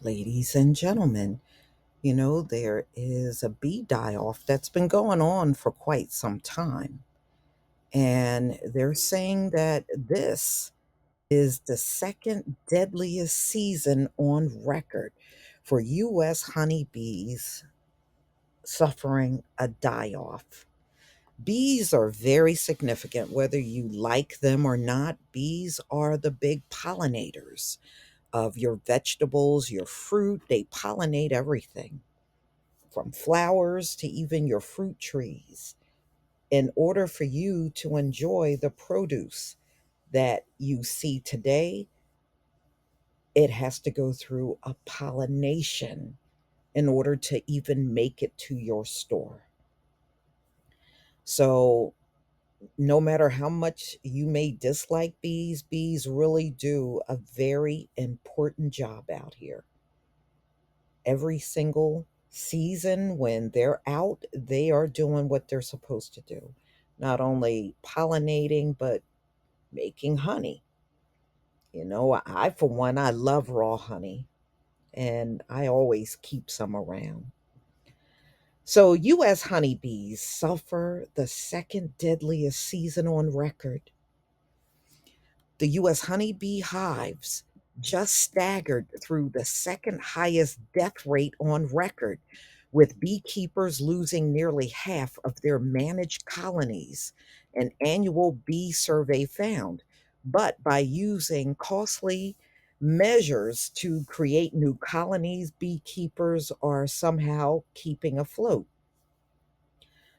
Ladies and gentlemen, there is a bee die off that's been going on for quite some time. And they're saying that this is the second deadliest season on record for U.S. honeybees suffering a die off. Bees are very significant, whether you like them or not. Bees are the big pollinators of your vegetables, your fruit. They pollinate everything from flowers to even your fruit trees. In order for you to enjoy the produce that you see today, it has to go through a pollination in order to even make it to your store. So, no matter how much you may dislike bees, bees really do a very important job out here. Every single season when they're out, they are doing what they're supposed to do. Not only pollinating, but making honey. For one, I love raw honey and I always keep some around. So, U.S. honeybees suffer the second deadliest season on record. The U.S. honeybee hives just staggered through the second highest death rate on record, with beekeepers losing nearly half of their managed colonies, an annual bee survey found. But by using costly measures to create new colonies, beekeepers are somehow keeping afloat.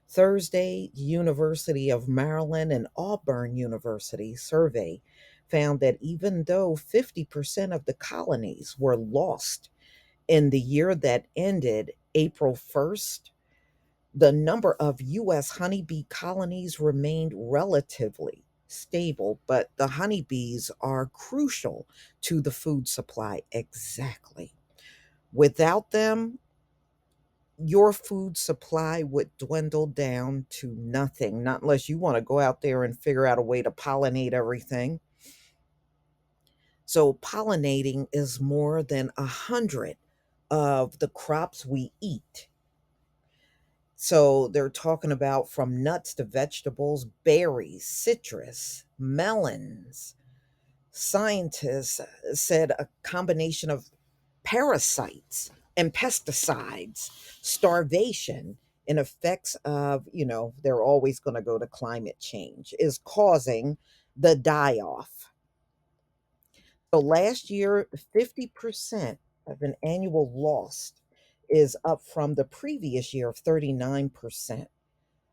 Thursday, University of Maryland and Auburn University survey found that even though 50% of the colonies were lost in the year that ended April 1st, the number of U.S. honeybee colonies remained relatively stable, but the honeybees are crucial to the food supply. Exactly. Without them, your food supply would dwindle down to nothing, not unless you want to go out there and figure out a way to pollinate everything. So, pollinating is more than 100 of the crops we eat. So, they're talking about from nuts to vegetables, berries, citrus, melons. Scientists said a combination of parasites and pesticides, starvation, and effects of, they're always going to go to climate change, is causing the die off. So last year, 50% of an annual loss is up from the previous year of 39%,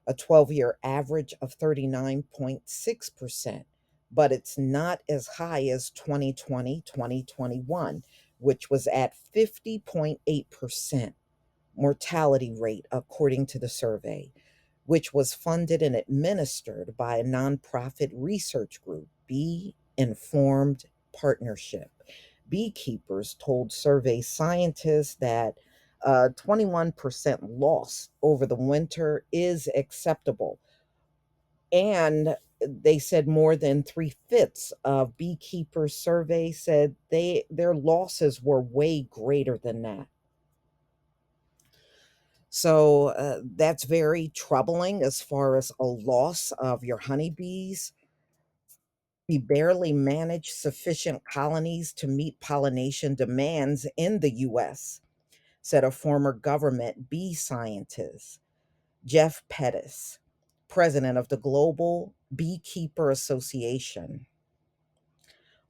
a 12-year average of 39.6%, but it's not as high as 2020, 2021, which was at 50.8% mortality rate, according to the survey, which was funded and administered by a nonprofit research group, Bee Informed Partnership. Beekeepers told survey scientists that 21% loss over the winter is acceptable. And they said more than three-fifths of beekeepers survey said their losses were way greater than that. So that's very troubling as far as a loss of your honeybees. We barely manage sufficient colonies to meet pollination demands in the US, said a former government bee scientist, Jeff Pettis, president of the Global Beekeeper Association.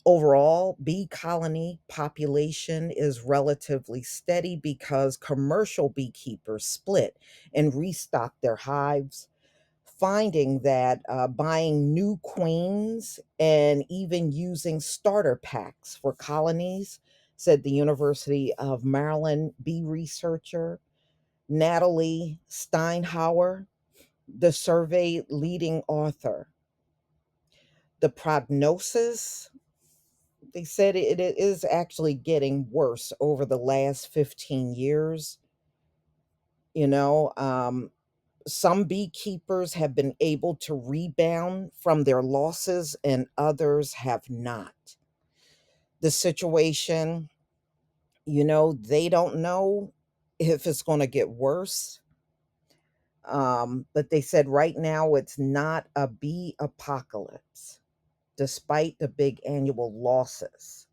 Overall, bee colony population is relatively steady because commercial beekeepers split and restock their hives, finding that buying new queens and even using starter packs for colonies, said the University of Maryland bee researcher Natalie Steinhauer, the survey leading author. The prognosis, they said it is actually getting worse over the last 15 years. You know, some beekeepers have been able to rebound from their losses and others have not. The situation They don't know if it's going to get worse. But they said right now it's not a bee apocalypse, despite the big annual losses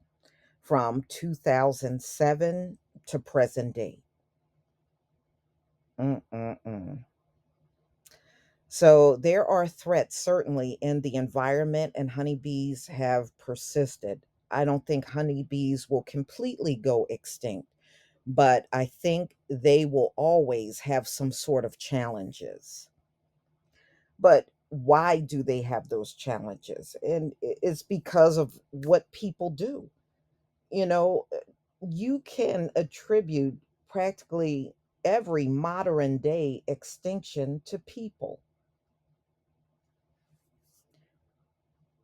from 2007 to present day. Mm-mm-mm. So there are threats certainly in the environment, and honeybees have persisted. I don't think honeybees will completely go extinct, but I think they will always have some sort of challenges. But why do they have those challenges? And it's because of what people do. You know, you can attribute practically every modern day extinction to people.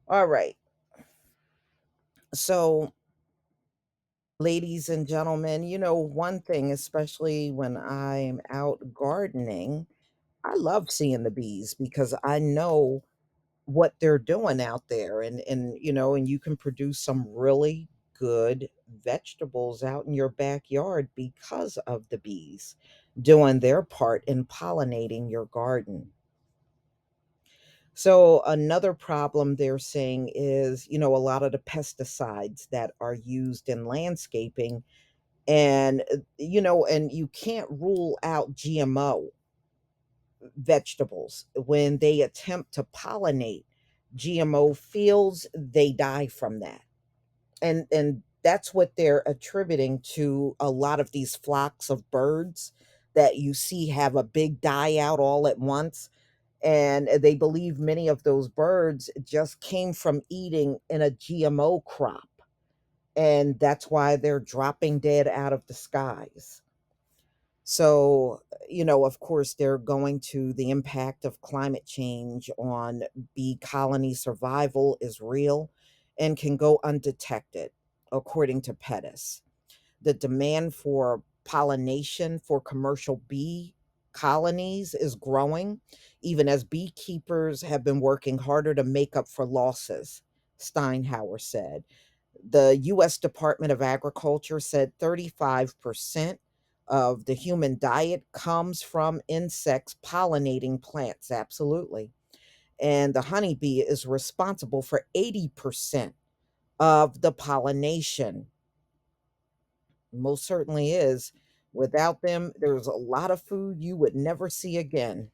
All right. So, ladies and gentlemen, one thing, especially when I'm out gardening, I love seeing the bees because I know what they're doing out there, and you can produce some really good vegetables out in your backyard because of the bees doing their part in pollinating your garden. So another problem they're saying is, a lot of the pesticides that are used in landscaping, and you can't rule out GMO vegetables. When they attempt to pollinate GMO fields, they die from that. And that's what they're attributing to a lot of these flocks of birds that you see have a big die out all at once. And they believe many of those birds just came from eating in a GMO crop. And that's why they're dropping dead out of the skies. So, of course, they're going to the impact of climate change on bee colony survival is real and can go undetected, according to Pettis. The demand for pollination for commercial bee colonies is growing, even as beekeepers have been working harder to make up for losses, Steinhauer said. The U.S. Department of Agriculture said 35% of the human diet comes from insects pollinating plants. Absolutely. And the honeybee is responsible for 80% of the pollination. Most certainly is. Without them, there's a lot of food you would never see again.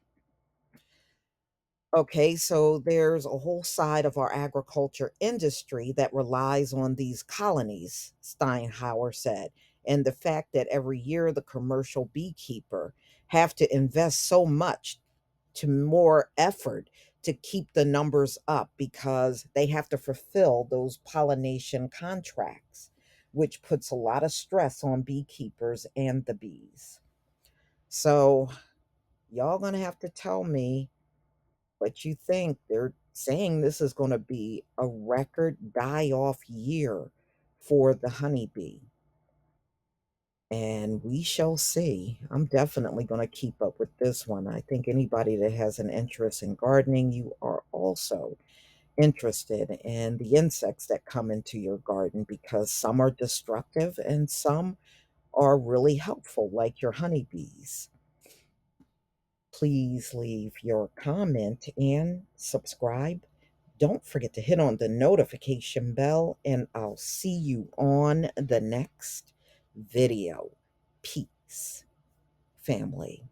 Okay, so there's a whole side of our agriculture industry that relies on these colonies, Steinhauer said. And the fact that every year the commercial beekeeper have to invest so much to more effort to keep the numbers up because they have to fulfill those pollination contracts, which puts a lot of stress on beekeepers and the bees. So, y'all gonna have to tell me what you think. They're saying this is going to be a record die off year for the honeybee. And we shall see. I'm definitely going to keep up with this one. I think anybody that has an interest in gardening, you are also interested in the insects that come into your garden because some are destructive and some are really helpful, like your honeybees. Please leave your comment and subscribe. Don't forget to hit on the notification bell, and I'll see you on the next video. Peace, family.